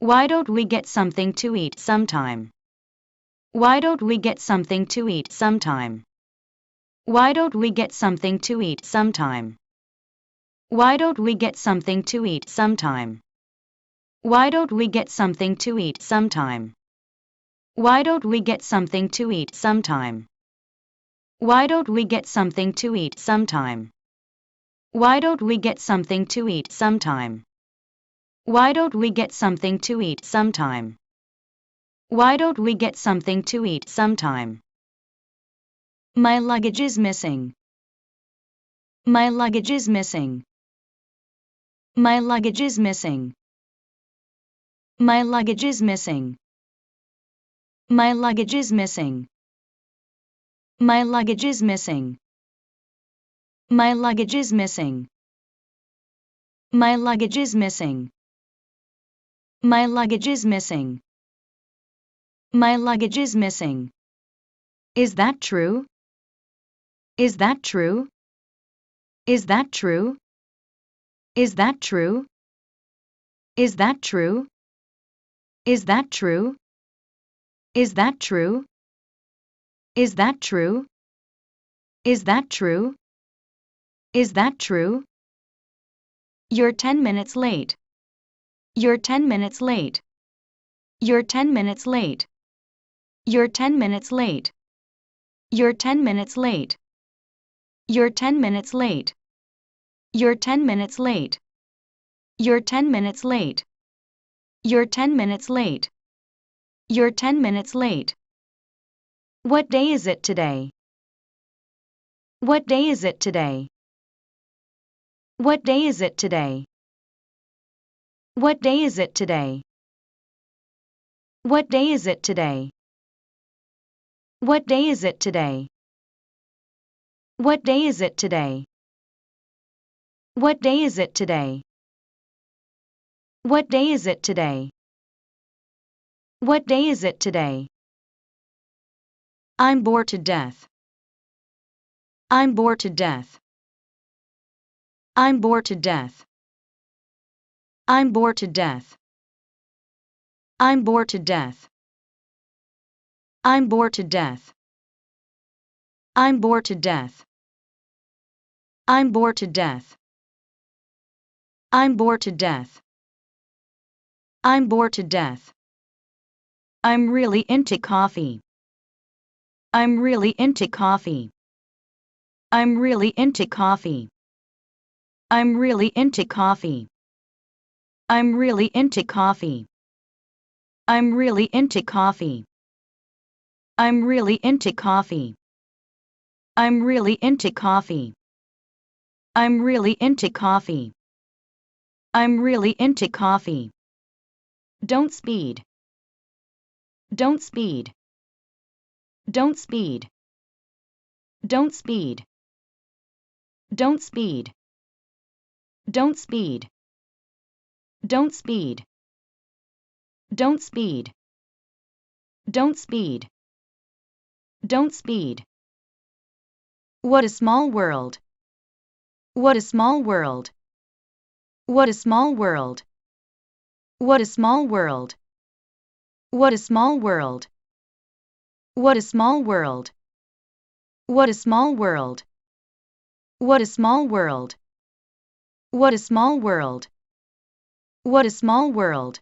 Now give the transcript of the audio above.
Why don't we get something to eat sometime? Why don't we get something to eat sometime? Why don't we get something to eat sometime? Why don't we get something to eat sometime? Why don't we get something to eat sometime? Why don't we get something to eat sometime? Why don't we get something to eat sometime? Why don't we get something to eat sometime? Why don't we get something to eat sometime? Why don't we get something to eat sometime? My luggage is missing. My luggage is missing. My luggage is missing. My luggage is missing. My luggage is missing. My luggage is missing. My luggage is missing. My luggage is missing. My luggage is missing. My luggage is missing. Is that true? Is that true? Is that true? Is that true? Is that true? Is that true? Is that true? Is that true? Is that true? Is that true? You're 10 minutes late. You're 10 minutes late. You're 10 minutes late. You're 10 minutes late. You're 10 minutes late. You're 10 minutes late. You're 10 minutes late. You're 10 minutes late. You're 10 minutes late. You're 10 minutes late. What day is it today? What day is it today? What day is it today? What day is it today? What day is it today? What day is it today? What day is it today? What day is it today? What day is it today? What day is it today? I'm bored to death. I'm bored to death. I'm bored to death. I'm bored to death. I'm bored to death. I'm bored to death. I'm bored to death. I'm bored to death. I'm bored to death. I'm bored to death. I'm really into coffee. I'm really into coffee. I'm really into coffee. I'm really into coffee. I'm really into coffee. I'm really into coffee. I'm really into coffee. I'm really into coffee. I'm really into coffee. I'm really into coffee. Don't speed. Don't speed. Don't speed. Don't speed. Don't speed. Don't speed. Don't speed. Don't speed. Don't speed. Don't speed. What a small world. What a small world. What a small world. What a small world. What a small world. What a small world. What a small world. What a small world. What a small world. What a small world.